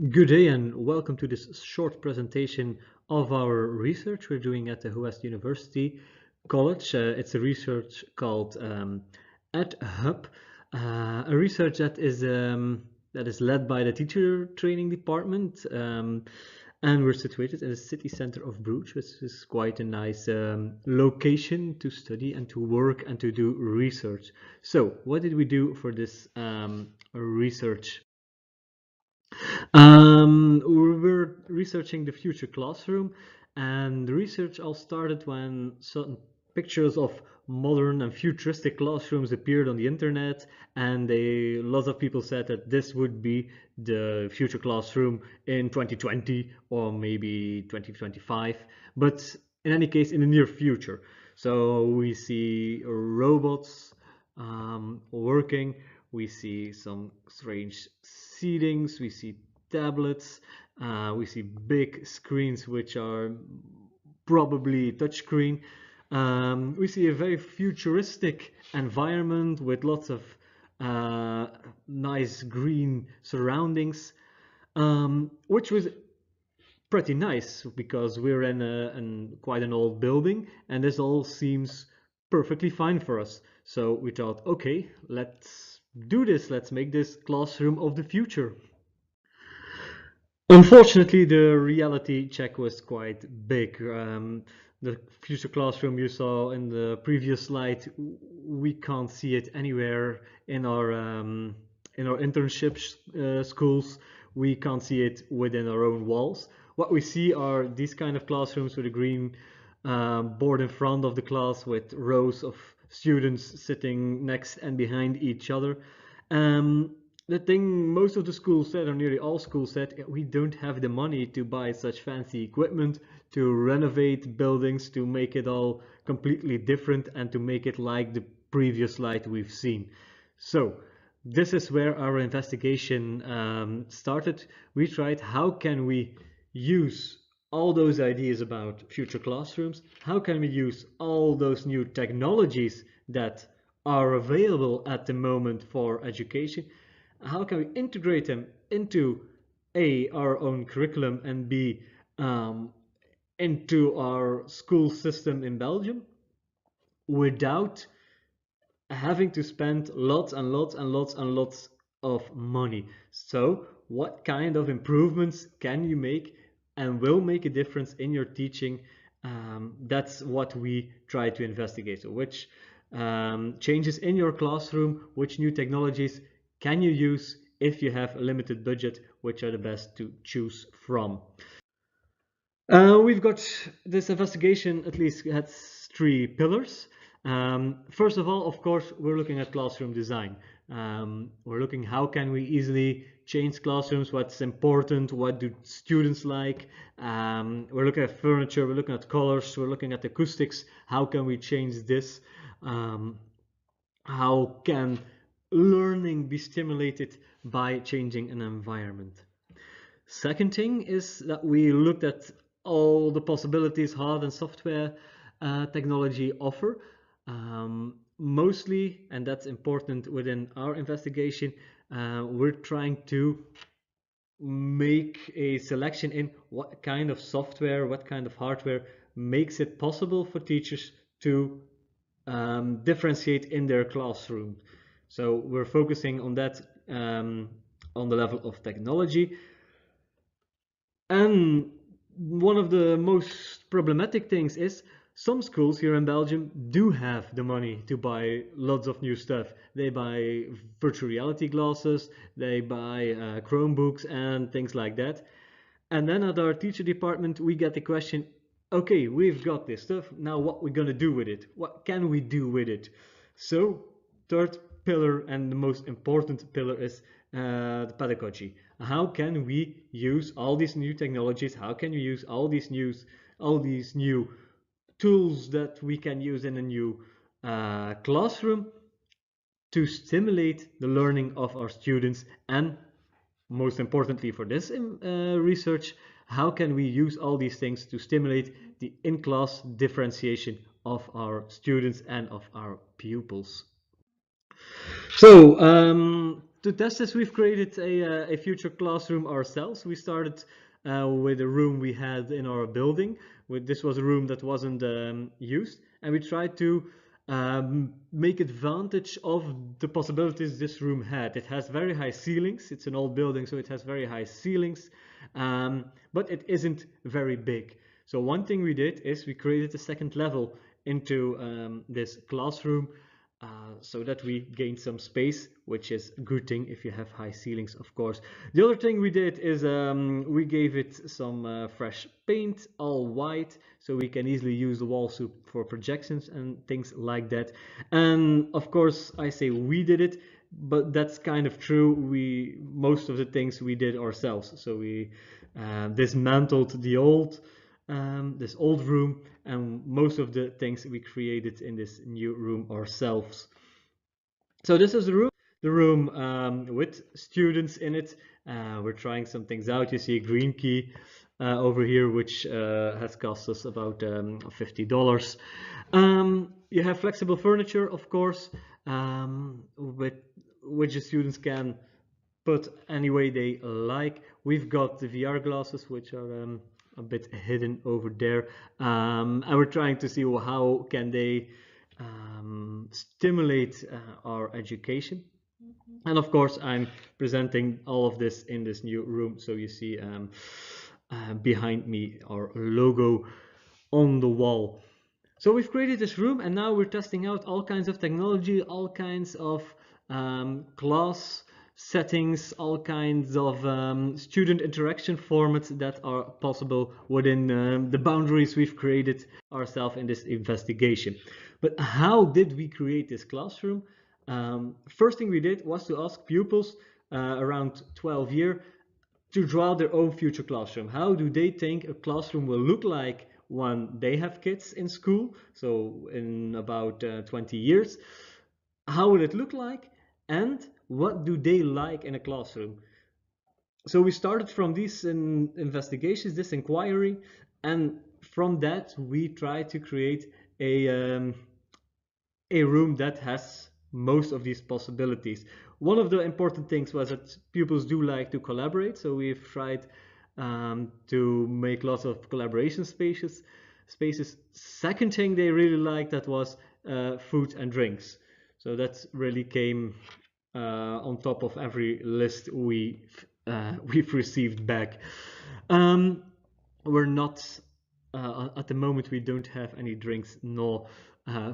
Good day and welcome to this short presentation of our research we're doing at the Howest University College. It's a research called EdHub, a research that is led by the teacher training department, and we're situated in the city center of Bruges, which is quite a nice location to study and to work and to do research. So, what did we do for this research? We were researching the future classroom, and the research all started when certain pictures of modern and futuristic classrooms appeared on the internet, and lots of people said that this would be the future classroom in 2020 or maybe 2025, but in any case, in the near future. So we see robots working. We see some strange seatings, we see tablets, we see big screens which are probably touchscreen. We see a very futuristic environment with lots of nice green surroundings, which was pretty nice because we're in quite an old building and this all seems perfectly fine for us. So we thought, okay, let's do this. Let's make this classroom of the future. Unfortunately, the reality check was quite big. The future classroom you saw in the previous slide, we can't see it anywhere in our internship schools. We can't see it within our own walls. What we see are these kind of classrooms with a green board in front of the class with rows of students sitting next and behind each other. The thing most of the schools said, or nearly all schools said, we don't have the money to buy such fancy equipment, to renovate buildings, to make it all completely different and to make it like the previous slide we've seen. So this is where our investigation started. We tried how can we use all those ideas about future classrooms, how can we use all those new technologies that are available at the moment for education, how can we integrate them into our own curriculum and B, into our school system in Belgium without having to spend lots and lots and lots and lots of money. So what kind of improvements can you make and will make a difference in your teaching? That's what we try to investigate. So which changes in your classroom, which new technologies can you use if you have a limited budget, which are the best to choose from? We've got this investigation at least has three pillars. First of all, of course, we're looking at classroom design. We're looking how can we easily change classrooms, what's important, what do students like. We're looking at furniture, we're looking at colors, we're looking at acoustics. How can we change this? How can learning be stimulated by changing an environment? Second thing is that we looked at all the possibilities hard and software technology offer. Mostly, and that's important within our investigation, we're trying to make a selection in what kind of software, what kind of hardware makes it possible for teachers to differentiate in their classroom. So we're focusing on that on the level of technology. And one of the most problematic things is some schools here in Belgium do have the money to buy lots of new stuff. They buy virtual reality glasses, they buy Chromebooks and things like that. And then at our teacher department, we get the question, okay, we've got this stuff, now what we're gonna do with it? What can we do with it? So, third pillar and the most important pillar is the pedagogy. How can we use all these new technologies? How can we use all these new tools that we can use in a new classroom to stimulate the learning of our students, and most importantly for this research, how can we use all these things to stimulate the in-class differentiation of our students and of our pupils? So to test this, we've created a future classroom ourselves. We started with a room we had in our building. This was a room that wasn't used, and we tried to make advantage of the possibilities this room had. It has very high ceilings. It's an old building, so it has very high ceilings, but it isn't very big. So one thing we did is we created a second level into this classroom, so that we gain some space, which is a good thing if you have high ceilings, of course. The other thing we did is we gave it some fresh paint, all white, so we can easily use the walls for projections and things like that. And of course, I say we did it, but that's kind of true. Most of the things we did ourselves. So we dismantled this old room, and most of the things we created in this new room ourselves. So this is the room with students in it. We're trying some things out. You see a green key over here, which has cost us about $50. You have flexible furniture, of course, which the students can put any way they like. We've got the VR glasses, which are a bit hidden over there, and we're trying to see how can they stimulate our education. And of course, I'm presenting all of this in this new room, so you see behind me our logo on the wall. So we've created this room, and now we're testing out all kinds of technology, all kinds of class settings, all kinds of student interaction formats that are possible within the boundaries we've created ourselves in this investigation. But how did we create this classroom? First thing we did was to ask pupils around 12 years to draw their own future classroom. How do they think a classroom will look like when they have kids in school? So in about 20 years, how will it look like? And what do they like in a classroom? So we started from these investigations, this inquiry, and from that we tried to create a room that has most of these possibilities. One of the important things was that pupils do like to collaborate, so we've tried to make lots of collaboration spaces. Second thing they really liked, that was food and drinks. So that really came on top of every list we've received back. We're not at the moment, we don't have any drinks nor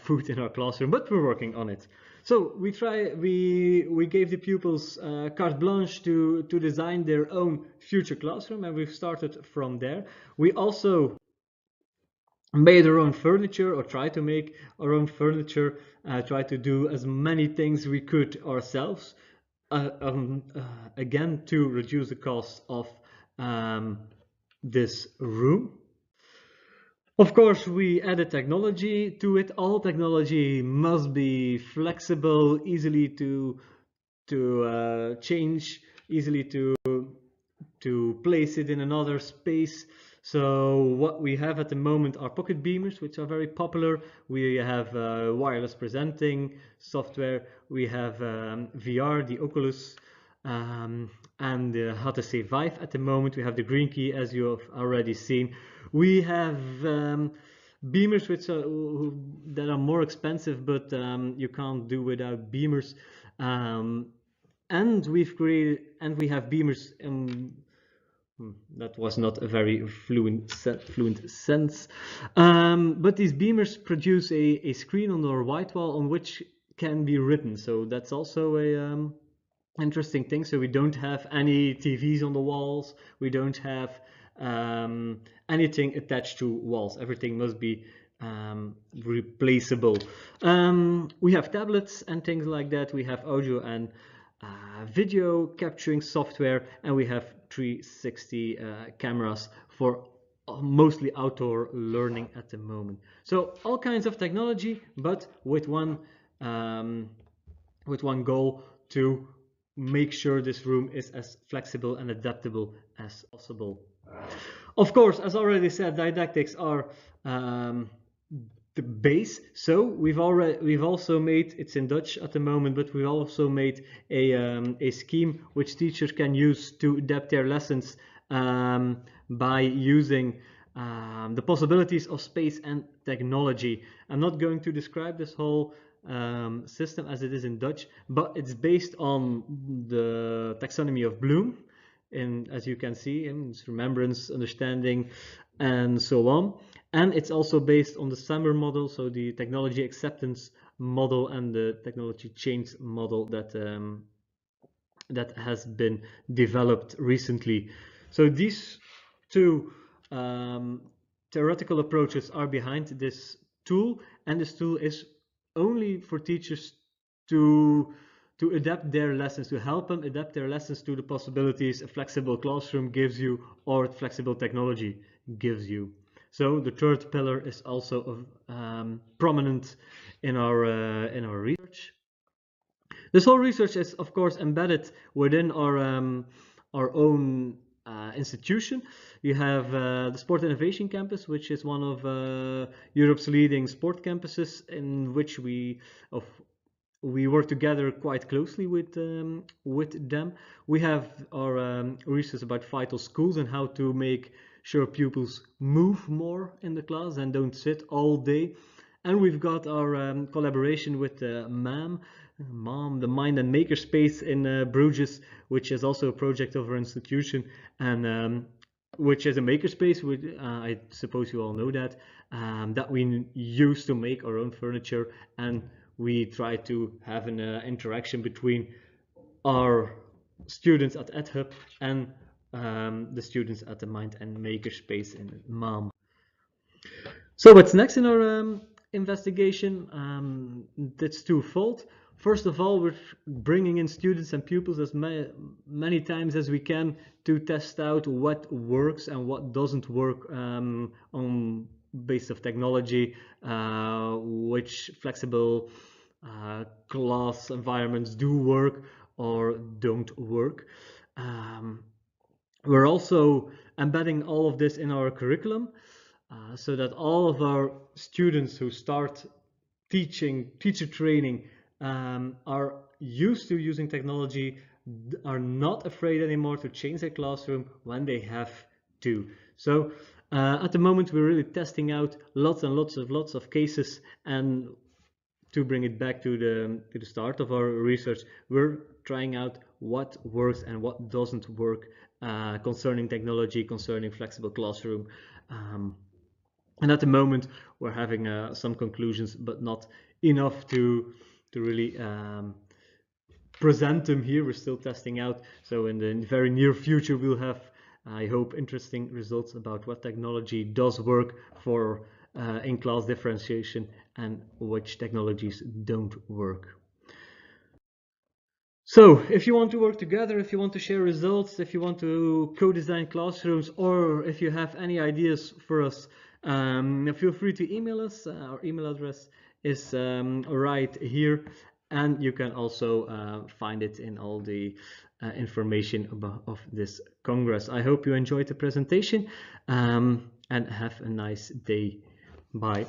food in our classroom, but we're working on it. So we gave the pupils carte blanche to design their own future classroom, and we've started from there. We also made our own furniture, or tried to make our own furniture, tried to do as many things we could ourselves, again to reduce the cost of this room. Of course, we added technology to it. All technology must be flexible, easily to change, easily to place it in another space. So what we have at the moment are pocket beamers, which are very popular. We have wireless presenting software. We have VR, the Oculus, and the HTC Vive at the moment. We have the green key, as you have already seen. We have beamers which that are more expensive, but you can't do without beamers. And we have beamers. That was not a very fluent sense. But these beamers produce a screen on our white wall on which can be written. So that's also a interesting thing. So we don't have any TVs on the walls. We don't have anything attached to walls. Everything must be replaceable. We have tablets and things like that. We have audio and video capturing software, and we have 360 cameras for mostly outdoor learning at the moment. So all kinds of technology, but with one goal: to make sure this room is as flexible and adaptable as possible. Of course, as already said, didactics are the base. So we've also made, it's in Dutch at the moment, but we've also made a scheme which teachers can use to adapt their lessons by using the possibilities of space and technology. I'm not going to describe this whole system as it is in Dutch, but it's based on the taxonomy of Bloom, and as you can see, it's remembrance, understanding, and so on. And it's also based on the SAMR model, so the technology acceptance model and the technology change model that that has been developed recently. So these two theoretical approaches are behind this tool, and this tool is only for teachers to adapt their lessons, to help them adapt their lessons to the possibilities a flexible classroom gives you or flexible technology gives you. So the third pillar is also prominent in our research. This whole research is, of course, embedded within our own institution. You have the Sport Innovation Campus, which is one of Europe's leading sport campuses, in which we work together quite closely with them. We have our research about vital schools and how to make sure pupils move more in the class and don't sit all day. And we've got our collaboration with MAM, the Mind and Makerspace in Bruges, which is also a project of our institution, and which is a makerspace. I suppose you all know that we use to make our own furniture, and we try to have an interaction between our students at EdHub and the students at the Mind and Makerspace in MAM. So what's next in our investigation? That's twofold. First of all, we're bringing in students and pupils as many times as we can to test out what works and what doesn't work on base of technology, which flexible class environments do work or don't work. We're also embedding all of this in our curriculum so that all of our students who start teacher training are used to using technology, are not afraid anymore to change their classroom when they have to. So at the moment we're really testing out lots of cases, and to bring it back to the start of our research, we're trying out what works and what doesn't work concerning technology, concerning flexible classroom. And at the moment we're having some conclusions, but not enough to really present them here. We're still testing out, so in the very near future we'll have, I hope, interesting results about what technology does work for in-class differentiation and which technologies don't work. So if you want to work together, if you want to share results, if you want to co-design classrooms, or if you have any ideas for us, feel free to email us. Our email address is right here, and you can also find it in all the information of this Congress. I hope you enjoyed the presentation, and have a nice day. Bye.